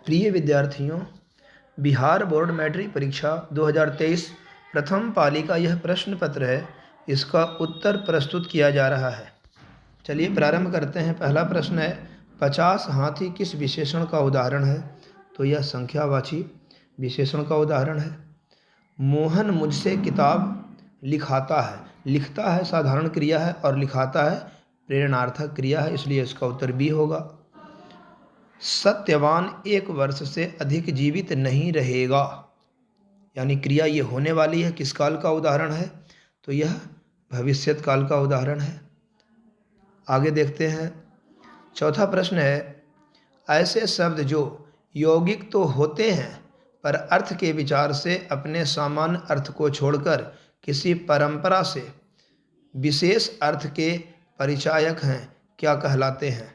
प्रिय विद्यार्थियों, Bihar board matric परीक्षा 2023 प्रथम पाली का यह प्रश्न पत्र है। इसका उत्तर प्रस्तुत किया जा रहा है। चलिए प्रारंभ करते हैं। पहला प्रश्न है, 50 हाथी किस विशेषण का उदाहरण है? तो यह संख्यावाची विशेषण का उदाहरण है। मोहन मुझसे किताब लिखाता है। लिखता है साधारण क्रिया है और लिखाता है प्रेरणार्थक क्रिया है, इसलिए इसका उत्तर बी होगा। सत्यवान 1 वर्ष से अधिक जीवित नहीं रहेगा, यानी क्रिया ये होने वाली है। किस काल का उदाहरण है? तो यह भविष्यत काल का उदाहरण है। आगे देखते हैं। चौथा प्रश्न है, ऐसे शब्द जो यौगिक तो होते हैं पर अर्थ के विचार से अपने सामान्य अर्थ को छोड़कर किसी परंपरा से विशेष अर्थ के परिचायक हैं, क्या कहलाते हैं?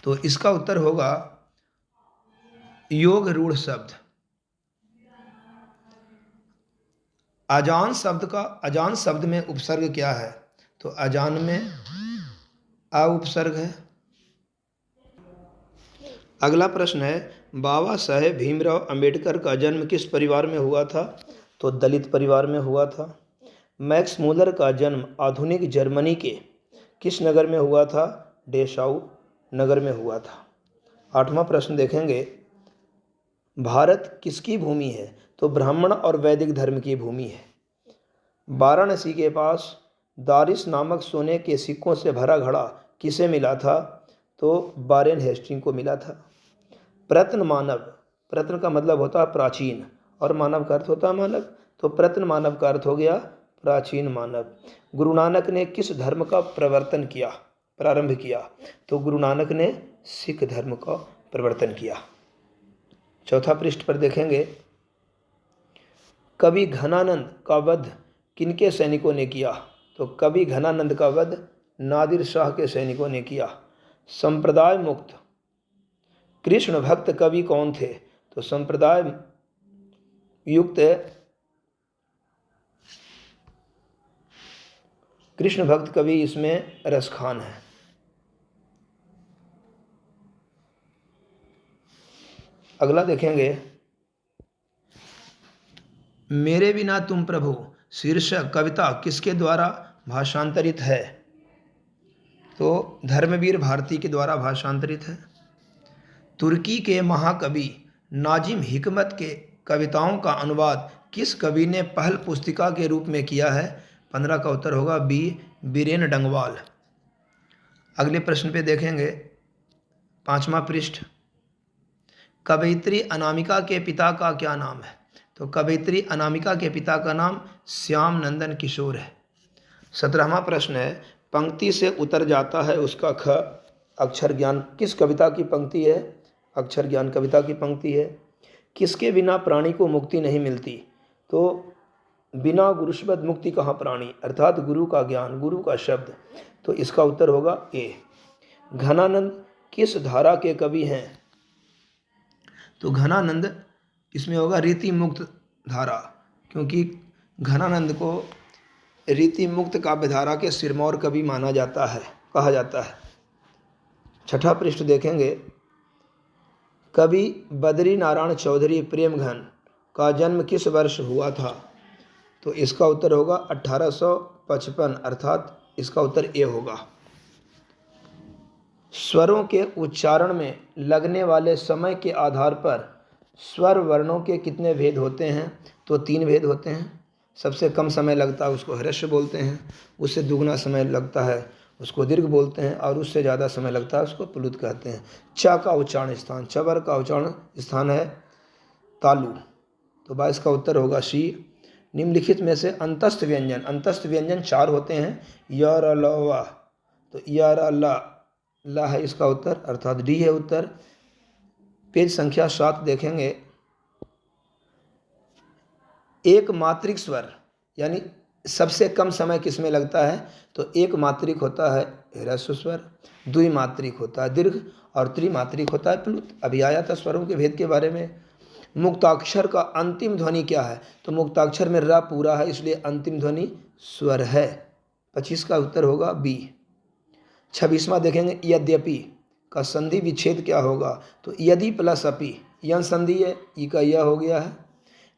तो इसका उत्तर होगा योग रूढ़ शब्द। अजान शब्द में उपसर्ग क्या है? तो अजान में आ उपसर्ग है। अगला प्रश्न है, बाबा साहेब भीमराव अंबेडकर का जन्म किस परिवार में हुआ था? तो दलित परिवार में हुआ था। मैक्स मूलर का जन्म आधुनिक जर्मनी के किस नगर में हुआ था? डेसाउ नगर में हुआ था। 8वां प्रश्न देखेंगे, भारत किसकी भूमि है? तो ब्राह्मण और वैदिक धर्म की भूमि है। वाराणसी के पास दारिस नामक सोने के सिक्कों से भरा घड़ा किसे मिला था? तो वारेन हेस्टिंग को मिला था। प्रत्न मानव, प्रत्न का मतलब होता है प्राचीन और मानव का अर्थ होता है मानव, तो प्रत्न मानव का अर्थ हो गया प्राचीन मानव। गुरु नानक ने किस धर्म का प्रारंभ किया? तो गुरु नानक ने सिख धर्म का प्रवर्तन किया। चौथा पृष्ठ पर देखेंगे, कवि घनानंद का वध किनके सैनिकों ने किया? तो कवि घनानंद का वध नादिर शाह के सैनिकों ने किया। संप्रदाय मुक्त कृष्ण भक्त कवि कौन थे? तो संप्रदाय युक्त कृष्ण भक्त कवि इसमें रसखान है। अगला देखेंगे, मेरे बिना तुम प्रभु शीर्षक कविता किसके द्वारा भाषांतरित है? तो धर्मवीर भारती के द्वारा भाषांतरित है। तुर्की के महाकवि नाजिम हिकमत के कविताओं का अनुवाद किस कवि ने पहल पुस्तिका के रूप में किया है? 15 का उत्तर होगा बी, बीरेन डंगवाल। अगले प्रश्न पे देखेंगे, 5वां पृष्ठ, कवयित्री अनामिका के पिता का क्या नाम है? तो कवयित्री अनामिका के पिता का नाम श्याम नंदन किशोर है। 17वां प्रश्न है, पंक्ति से उतर जाता है उसका ख अक्षर ज्ञान किस कविता की पंक्ति है? अक्षर ज्ञान कविता की पंक्ति है। किसके बिना प्राणी को मुक्ति नहीं मिलती? तो बिना गुरुशब्द मुक्ति कहाँ प्राणी, अर्थात गुरु का ज्ञान, गुरु का शब्द, तो इसका उत्तर होगा ए। घनानंद किस धारा के कवि हैं? तो घनानंद इसमें होगा रीति मुक्त धारा, क्योंकि घनानंद को रीति मुक्त काव्य धारा के सिरमौर कवि माना जाता है, कहा जाता है। 6ठा पृष्ठ देखेंगे, कवि बद्री नारायण चौधरी प्रेमघन का जन्म किस वर्ष हुआ था? तो इसका उत्तर होगा 1855, अर्थात इसका उत्तर ए होगा। स्वरों के उच्चारण में लगने वाले समय के आधार पर स्वर वर्णों के कितने भेद होते हैं? तो 3 भेद होते हैं। सबसे कम समय लगता है उसको ह्रस्व बोलते हैं, उससे दुगना समय लगता है उसको दीर्घ बोलते हैं, और उससे ज़्यादा समय लगता है उसको प्लुत कहते हैं। च का उच्चारण स्थान, चवर का उच्चारण स्थान है तालु, तो 22 का उत्तर होगा सी। निम्नलिखित में से अंतस्थ व्यंजन 4 होते हैं। य र ल व, तो य र ल है इसका उत्तर, अर्थात डी है उत्तर। पेज संख्या 7 देखेंगे, एक मात्रिक स्वर यानी सबसे कम समय किसमें लगता है? तो एक मात्रिक होता है ह्रस्व स्वर, द्विमात्रिक होता है दीर्घ, और त्रिमात्रिक होता है प्लुत। अभी आया था स्वरों के भेद के बारे में। मुक्ताक्षर का अंतिम ध्वनि क्या है? तो मुक्ताक्षर में र पूरा है, इसलिए अंतिम ध्वनि स्वर है। 25 का उत्तर होगा बी। 26वां देखेंगे, यद्यपि का संधि विच्छेद क्या होगा? तो यदि प्लस अपि, यन संधि है, ई का यह हो गया है।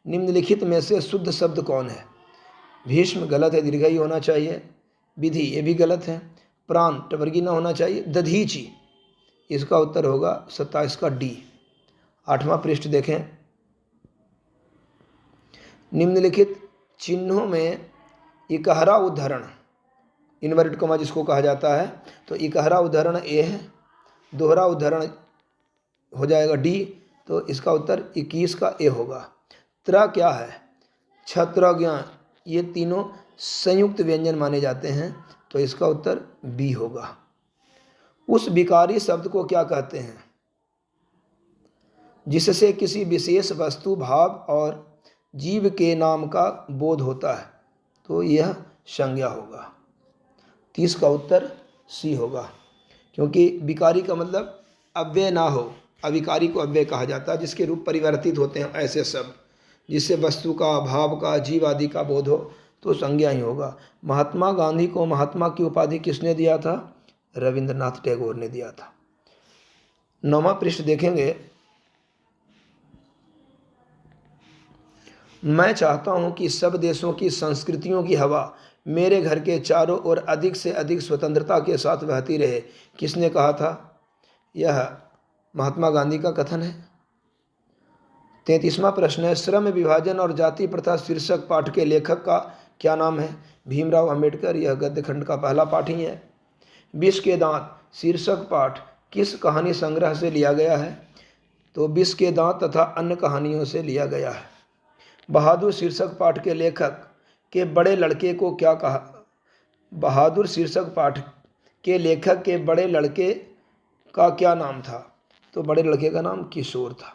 निम्नलिखित में से शुद्ध शब्द कौन है? भीष्म गलत है, दीर्घई होना चाहिए। विधि ये भी गलत है। प्राण टवर्गी ना होना चाहिए। दधीचि, इसका उत्तर होगा 27 का डी। 8वां पृष्ठ देखें। निम्नलिखित चिन्हों में इकहरा उदाहरण, इन्वर्टेड कॉमा जिसको कहा जाता है, तो इकहरा उदाहरण ए है, दोहरा उदाहरण हो जाएगा डी, तो इसका उत्तर 21 का ए होगा। त्र क्या है? छत्र, ज्ञान, ये तीनों संयुक्त व्यंजन माने जाते हैं, तो इसका उत्तर बी होगा। उस विकारी शब्द को क्या कहते हैं जिससे किसी विशेष वस्तु, भाव और जीव के नाम का बोध होता है? तो यह संज्ञा होगा। 30 का उत्तर सी होगा, क्योंकि विकारी का मतलब अव्यय ना हो, अविकारी को अव्यय कहा जाता है, जिसके रूप परिवर्तित होते हैं ऐसे शब्द, जिससे वस्तु का, भाव का, जीव आदि का बोध हो, तो संज्ञा ही होगा। महात्मा गांधी को महात्मा की उपाधि किसने दिया था? रविंद्रनाथ टैगोर ने दिया था। 9वां पृष्ठ देखेंगे। मैं चाहता हूं कि सब देशों की संस्कृतियों की हवा मेरे घर के चारों ओर अधिक से अधिक स्वतंत्रता के साथ बहती रहे, किसने कहा था? यह महात्मा गांधी का कथन है। 33वां प्रश्न है, श्रम विभाजन और जाति प्रथा शीर्षक पाठ के लेखक का क्या नाम है? भीमराव अंबेडकर। यह गद्य खंड का पहला पाठ ही है। विष के दांत शीर्षक पाठ किस कहानी संग्रह से लिया गया है? तो विष के दांत तथा अन्य कहानियों से लिया गया है। बहादुर शीर्षक पाठ के लेखक के बड़े लड़के को क्या कहा? बहादुर शीर्षक पाठ के लेखक के बड़े लड़के का क्या नाम था? तो बड़े लड़के का नाम किशोर था।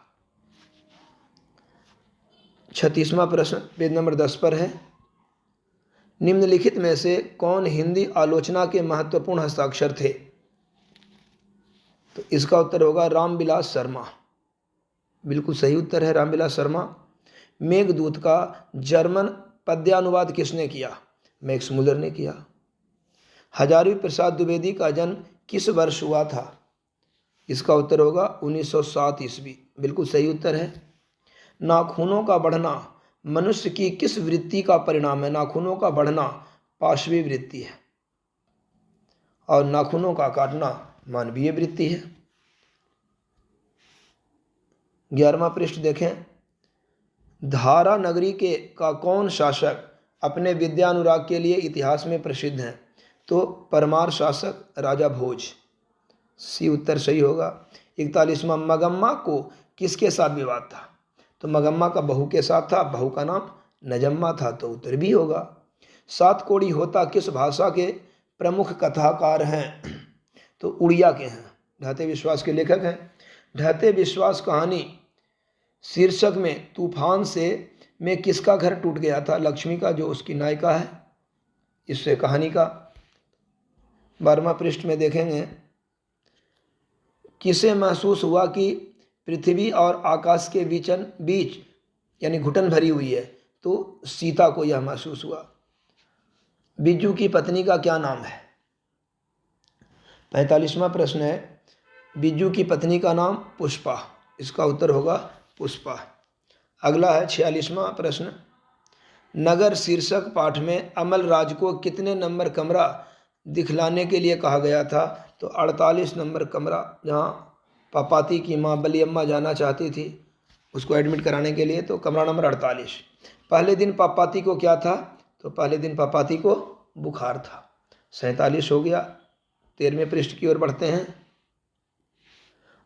36वां प्रश्न पेज नंबर 10 पर है। निम्नलिखित में से कौन हिंदी आलोचना के महत्वपूर्ण हस्ताक्षर थे? तो इसका उत्तर होगा रामविलास शर्मा। बिल्कुल सही उत्तर है रामविलास शर्मा। मेघदूत का जर्मन पद्यानुवाद किसने किया? मैक्स मुलर ने किया। हजारी प्रसाद द्विवेदी का जन्म किस वर्ष हुआ था? इसका उत्तर होगा 1907 ईस्वी। बिल्कुल सही उत्तर है। नाखूनों का बढ़ना मनुष्य की किस वृत्ति का परिणाम है? नाखूनों का बढ़ना पाशवी वृत्ति है और नाखूनों का काटना मानवीय वृत्ति है। 11वां पृष्ठ देखें। धारा नगरी के का कौन शासक अपने विद्यानुराग के लिए इतिहास में प्रसिद्ध हैं? तो परमार शासक राजा भोज। सी उत्तर सही होगा। 41वां, मगम्मा को किसके साथ विवाद था? तो मगम्मा का बहू के साथ था, बहू का नाम नजम्मा था, तो उत्तर भी होगा। सात कोड़ी होता किस भाषा के प्रमुख कथाकार हैं? तो उड़िया के हैं, ढहते विश्वास के लेखक हैं। ढहते विश्वास कहानी शीर्षक में तूफान से में किसका घर टूट गया था? लक्ष्मी का, जो उसकी नायिका है। इससे कहानी का 12वां पृष्ठ में देखेंगे। किसे महसूस हुआ कि पृथ्वी और आकाश के बीच यानी घुटन भरी हुई है? तो सीता को यह महसूस हुआ। बिज्जू की पत्नी का क्या नाम है? 45वां प्रश्न है, बिज्जू की पत्नी का नाम पुष्पा। इसका उत्तर होगा पुष्पा। अगला है 46वां प्रश्न। नगर शीर्षक पाठ में अमल राज को कितने नंबर कमरा दिखलाने के लिए कहा गया था? तो 48 नंबर कमरा, जहाँ पापाती की माँ बलियम्मा जाना चाहती थी उसको एडमिट कराने के लिए, तो कमरा नंबर 48। पहले दिन पापाती को क्या था? तो पहले दिन पापाती को बुखार था। 47 हो गया। 13वें पृष्ठ की ओर बढ़ते हैं।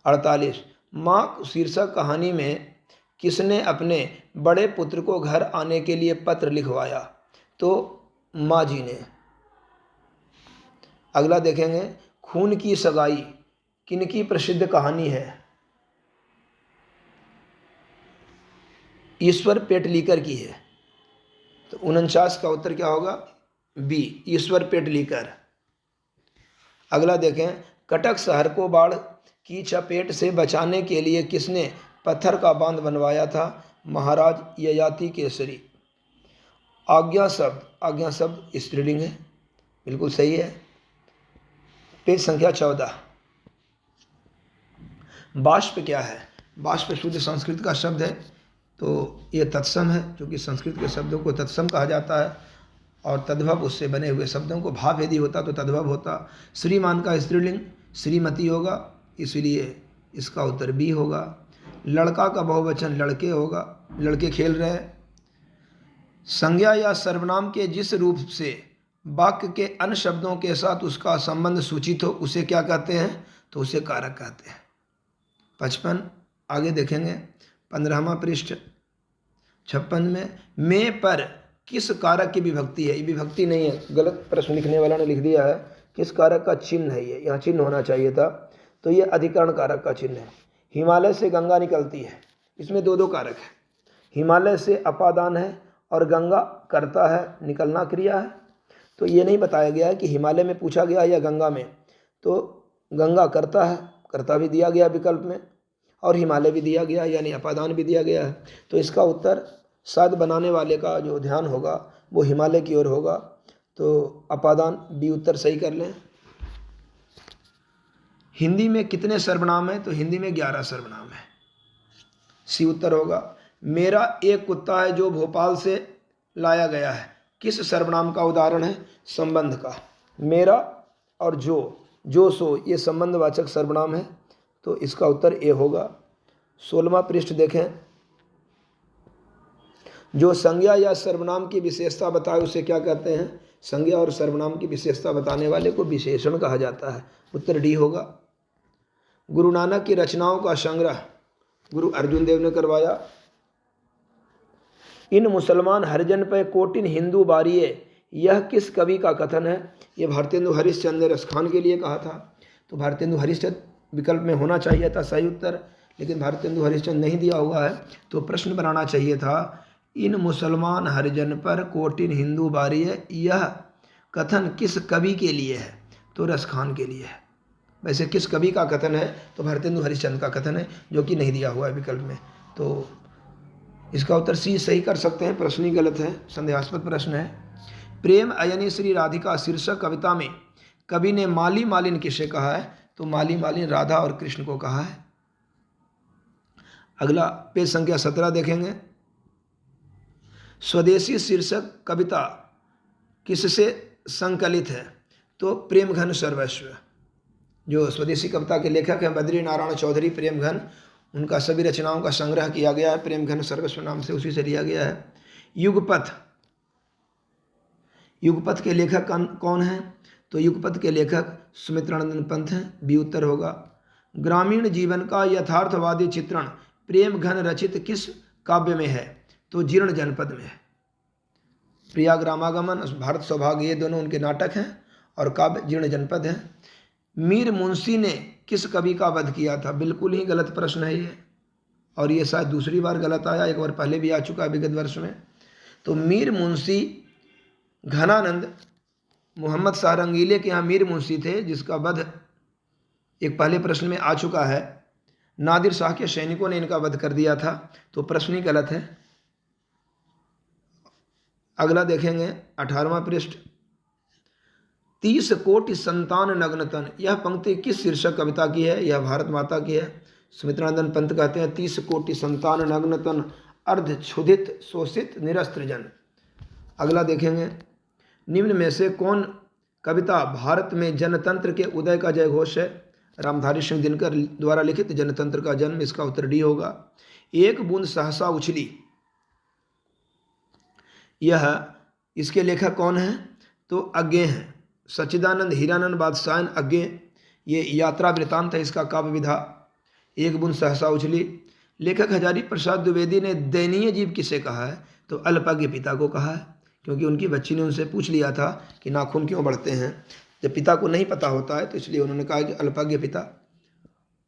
48, माँ शीर्षक कहानी में किसने अपने बड़े पुत्र को घर आने के लिए पत्र लिखवाया? तो माँ जी ने। अगला देखेंगे, खून की सगाई किनकी प्रसिद्ध कहानी है? ईश्वर पेटलीकर की है। तो 49 का उत्तर क्या होगा? बी, ईश्वर पेटलीकर। अगला देखें, कटक शहर को बाढ़ की चपेट से बचाने के लिए किसने पत्थर का बांध बनवाया था? महाराज ययाति केसरी। आज्ञा शब्द स्त्रीलिंग है। बिल्कुल सही है। पेज संख्या 14। बाष्प क्या है? बाष्प शुद्ध संस्कृत का शब्द है, तो ये तत्सम है, क्योंकि संस्कृत के शब्दों को तत्सम कहा जाता है, और तद्भव उससे बने हुए शब्दों को, भाव यदि होता तो तद्भव होता। श्रीमान का स्त्रीलिंग श्रीमती होगा, इसलिए इसका उत्तर बी होगा। लड़का का बहुवचन लड़के होगा, लड़के खेल रहे हैं। संज्ञा या सर्वनाम के जिस रूप से वाक्य के अन्य शब्दों के साथ उसका संबंध सूचित हो उसे क्या कहते हैं? तो उसे कारक कहते हैं। 55 आगे देखेंगे, 15वां पृष्ठ 56 में पर किस कारक की विभक्ति है? ये विभक्ति नहीं है, गलत प्रश्न लिखने वाला ने लिख दिया है। किस कारक का चिन्ह है ये? यहाँ चिन्ह होना चाहिए था, तो ये अधिकरण कारक का चिन्ह है। हिमालय से गंगा निकलती है, इसमें दो कारक है। हिमालय से अपादान है और गंगा करता है, निकलना क्रिया है। तो ये नहीं बताया गया है कि हिमालय में पूछा गया या गंगा में, तो गंगा करता है, करता भी दिया गया विकल्प में, और हिमालय भी दिया गया, यानी अपादान भी दिया गया है। तो इसका उत्तर शायद बनाने वाले का जो ध्यान होगा वो हिमालय की ओर होगा, तो अपादान बी उत्तर सही कर लें। हिंदी में कितने सर्वनाम हैं? तो हिंदी में 11 सर्वनाम है, सी उत्तर होगा। मेरा एक कुत्ता है जो भोपाल से लाया गया है, किस सर्वनाम का उदाहरण है? संबंध का। मेरा और जो सो ये संबंधवाचक सर्वनाम है, तो इसका उत्तर ए होगा। 16वां पृष्ठ देखें, जो संज्ञा या सर्वनाम की विशेषता बताए उसे क्या कहते हैं? संज्ञा और सर्वनाम की विशेषता बताने वाले को विशेषण कहा जाता है, उत्तर डी होगा। गुरु नानक की रचनाओं का संग्रह गुरु अर्जुन देव ने करवाया। इन मुसलमान हरिजन पे कोटिन हिंदू बारिये, यह किस कवि का कथन है? यह भारतेंदु हरिश्चंद्र ने रसखान के लिए कहा था, तो भारतेंदु हरिश्चंद्र विकल्प में होना चाहिए था सही उत्तर, लेकिन भारतेंदु हरिश्चंद्र नहीं दिया हुआ है, तो प्रश्न बनाना चाहिए था इन मुसलमान हरिजन पर कोटिन हिंदू बारिये, यह कथन किस कवि के लिए है? तो रसखान के लिए है। वैसे किस कवि का कथन है? तो भारतेंदु हरिश्चंद्र का कथन है, जो कि नहीं दिया हुआ है विकल्प में, तो इसका उत्तर सी सही कर सकते हैं। प्रश्न ही गलत है, संदेहास्पद प्रश्न है। प्रेम अयनी श्री राधिका शीर्षक कविता में कवि ने माली मालिन किसे कहा है? तो माली मालिन राधा और कृष्ण को कहा है। अगला पेज संख्या 17 देखेंगे। स्वदेशी शीर्षक कविता किससे संकलित है? तो प्रेम घन सर्वस्व। जो स्वदेशी कविता के लेखक हैं बद्री नारायण चौधरी प्रेम घन, उनका सभी रचनाओं का संग्रह किया गया है, प्रेम घन सर्वस्व नाम से उसी से लिया गया है। युगपथ, युगपथ के लेखक कौन हैं? तो युगपथ के लेखक सुमित्रानंद पंत हैं, बी उत्तर होगा। ग्रामीण जीवन का यथार्थवादी चित्रण प्रेम घन रचित किस काव्य में है? तो जीर्ण जनपद में है। प्रिया ग्रामागमन, भारत सौभाग्य, ये दोनों उनके नाटक हैं, और काव्य जीर्ण जनपद है। मीर मुंशी ने किस कवि का वध किया था? बिल्कुल ही गलत प्रश्न है ये, और ये शायद दूसरी बार गलत आया, एक बार पहले भी आ चुका है विगत वर्ष में। तो मीर मुंशी घनानंद मोहम्मद शाह रंगीले के यहाँ मीर मुंशी थे, जिसका वध एक पहले प्रश्न में आ चुका है। नादिर शाह के सैनिकों ने इनका वध कर दिया था, तो प्रश्न ही गलत है। अगला देखेंगे 18वां पृष्ठ। 30 कोटि संतान नग्नतन, यह पंक्ति किस शीर्षक कविता की है? यह भारत माता की है। सुमित्रानंदन पंत कहते हैं 30 कोटि संतान नग्नतन अर्ध क्षुधित शोषित निरस्त्र जन। अगला देखेंगे, निम्न में से कौन कविता भारत में जनतंत्र के उदय का जय घोष है? रामधारी सिंह दिनकर द्वारा लिखित जनतंत्र का जन्म, इसका उत्तर डी होगा। एक बूंद सहसा उछली, यह इसके लेखक कौन है? तो अज्ञे हैं, सच्चिदानंद हीरानंद बादशाहन अज्ञे, ये यात्रा वृतांत है इसका काव्य विधा। एक बूंद सहसा उछली, लेखक हजारी प्रसाद द्विवेदी ने दयनीय जीव किसे कहा है? तो अल्पज्ञ पिता को कहा है, क्योंकि उनकी बच्ची ने उनसे पूछ लिया था कि नाखून क्यों बढ़ते हैं, जब पिता को नहीं पता होता है तो इसलिए उन्होंने कहा कि अल्पज्ञ पिता।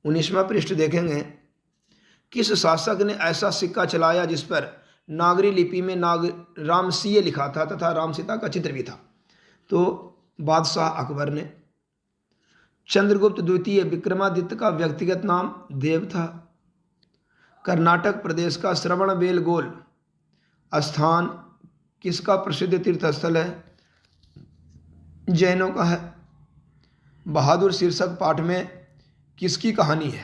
19वां पृष्ठ देखेंगे। किस शासक ने ऐसा सिक्का चलाया जिस पर नागरी लिपि में रामसीय लिखा था तथा राम सीता का चित्र भी था? तो बादशाह अकबर ने। चंद्रगुप्त द्वितीय विक्रमादित्य का व्यक्तिगत नाम देव था। कर्नाटक प्रदेश का श्रवणबेलगोल स्थान किसका प्रसिद्ध तीर्थस्थल है? जैनों का है। बहादुर शीर्षक पाठ में किसकी कहानी है?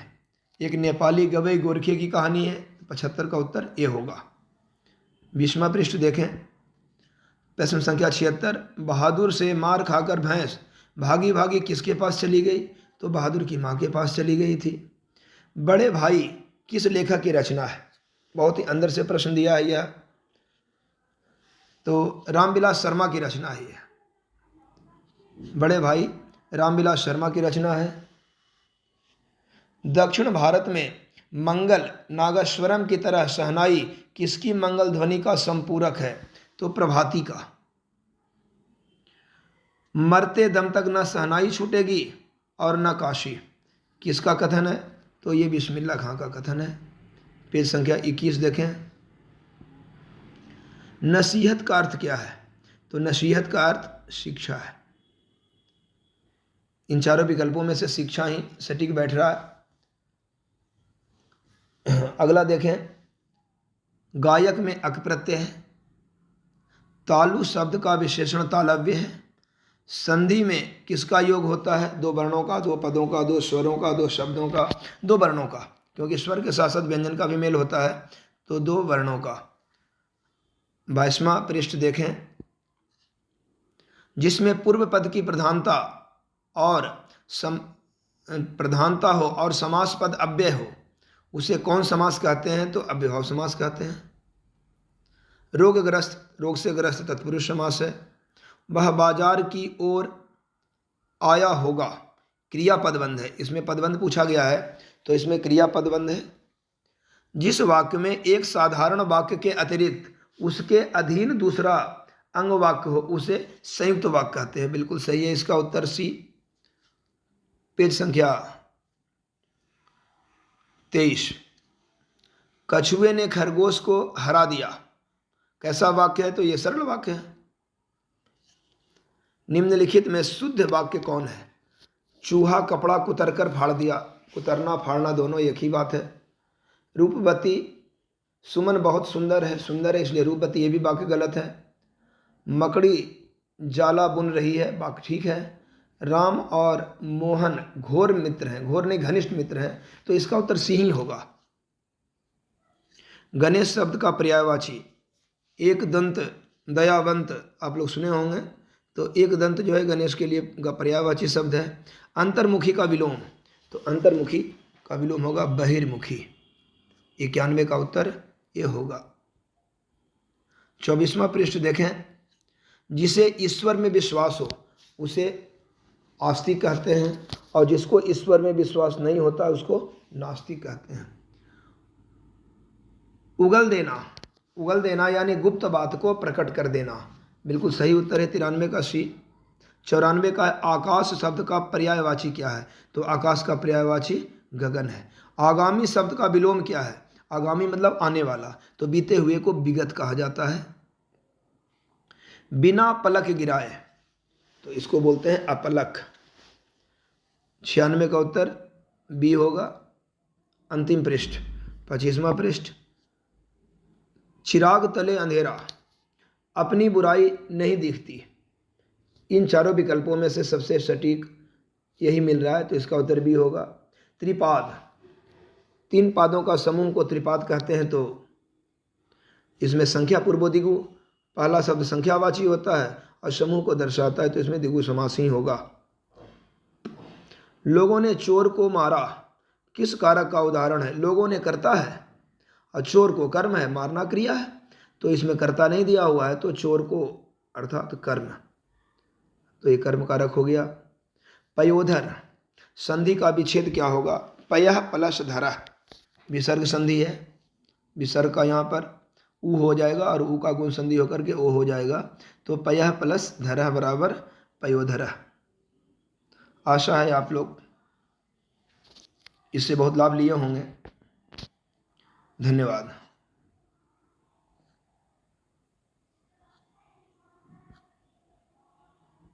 एक नेपाली गवई गोरखे की कहानी है। 75 का उत्तर ए होगा। 20वां पृष्ठ देखें। प्रश्न संख्या 76। बहादुर से मार खाकर भैंस भागी भागी किसके पास चली गई? तो बहादुर की माँ के पास चली गई थी। बड़े भाई किस लेखक की रचना है? बहुत ही अंदर से प्रश्न दिया है यह। तो रामविलास शर्मा की रचना है यह। बड़े भाई रामविलास शर्मा की रचना है। दक्षिण भारत में मंगल नागस्वरम की तरह शहनाई किसकी मंगल ध्वनि का संपूरक है? तो प्रभाती का। मरते दम तक न शहनाई छूटेगी और न काशी, किसका कथन है? तो ये बिस्मिल्लाह खां का कथन है। पेज संख्या 21 देखें। नसीहत का अर्थ क्या है? तो नसीहत का अर्थ शिक्षा है। इन चारों विकल्पों में से शिक्षा ही सटीक बैठ रहा है। अगला देखें। गायक में अक प्रत्यय है। तालु शब्द का विशेषण तालव्य है। संधि में किसका योग होता है? दो वर्णों का, दो पदों का, दो स्वरों का, दो शब्दों का, दो वर्णों का, क्योंकि स्वर के साथ साथ व्यंजन का भी मेल होता है, तो दो वर्णों का। 22वां पृष्ठ देखें। जिसमें पूर्व पद की प्रधानता हो और समास पद अव्यय हो उसे कौन समास कहते हैं? तो अव्ययभाव समास कहते हैं। रोगग्रस्त, रोग से ग्रस्त तत्पुरुष समास है। वह बाजार की ओर आया होगा, क्रिया पदबंध है। इसमें पदबंध पूछा गया है तो इसमें क्रिया पदबंध है। जिस वाक्य में एक साधारण वाक्य के अतिरिक्त उसके अधीन दूसरा अंग वाक्य हो उसे संयुक्त वाक्य कहते हैं। बिल्कुल सही है इसका उत्तर सी। पेज संख्या 23। कछुए ने खरगोश को हरा दिया, कैसा वाक्य है? तो यह सरल वाक्य है। निम्नलिखित में शुद्ध वाक्य कौन है? चूहा कपड़ा कुतरकर फाड़ दिया। कुतरना फाड़ना दोनों एक ही बात है। रूपवती, सुमन बहुत सुंदर है, सुंदर है इसलिए रूपवती, ये भी वाक्य गलत है। मकड़ी जाला बुन रही है, वाक्य ठीक है। राम और मोहन घोर मित्र हैं, घोर नहीं घनिष्ठ मित्र हैं, तो इसका उत्तर सी ही होगा। गणेश शब्द का पर्यायवाची एक दंत दयावंत, आप लोग सुने होंगे, तो एक दंत जो है गणेश के लिए पर्यायवाची शब्द है। अंतर्मुखी का विलोम, तो अंतर्मुखी का विलोम होगा बहिर्मुखी। 91 का उत्तर ये होगा। 24वां पृष्ठ देखें। जिसे ईश्वर में विश्वास हो उसे आस्तिक कहते हैं और जिसको ईश्वर में विश्वास नहीं होता उसको नास्तिक कहते हैं। उगल देना, उगल देना यानी गुप्त बात को प्रकट कर देना, बिल्कुल सही उत्तर है 93 का सी। 94 का आकाश शब्द का पर्यायवाची क्या है? तो आकाश का पर्यायवाची गगन है। आगामी शब्द का विलोम क्या है? आगामी मतलब आने वाला, तो बीते हुए को विगत कहा जाता है। बिना पलक गिराए, तो इसको बोलते हैं अपलक। 96 का उत्तर बी होगा। अंतिम पृष्ठ 25वां पृष्ठ। चिराग तले अंधेरा, अपनी बुराई नहीं दिखती। इन चारों विकल्पों में से सबसे सटीक यही मिल रहा है, तो इसका उत्तर बी होगा। त्रिपाद, तीन पादों का समूह को त्रिपाद कहते हैं, तो इसमें संख्या पूर्वो दिगु, पहला शब्द संख्यावाची होता है और समूह को दर्शाता है, तो इसमें दिगु समास ही होगा। लोगों ने चोर को मारा, किस कारक का उदाहरण है? लोगों ने कर्ता है और चोर को कर्म है, मारना क्रिया है, तो इसमें कर्ता नहीं दिया हुआ है, तो चोर को अर्थात कर्म, तो ये कर्म कारक हो गया। पयोधर, संधि का विच्छेद क्या होगा? पयः प्लस धरः, विसर्ग संधि है, विसर्ग का यहाँ पर ऊ हो जाएगा और ऊ का गुण संधि होकर के ओ हो जाएगा, तो पयः प्लस धरः बराबर पयोधरः। आशा है आप लोग इससे बहुत लाभ लिए होंगे। धन्यवाद।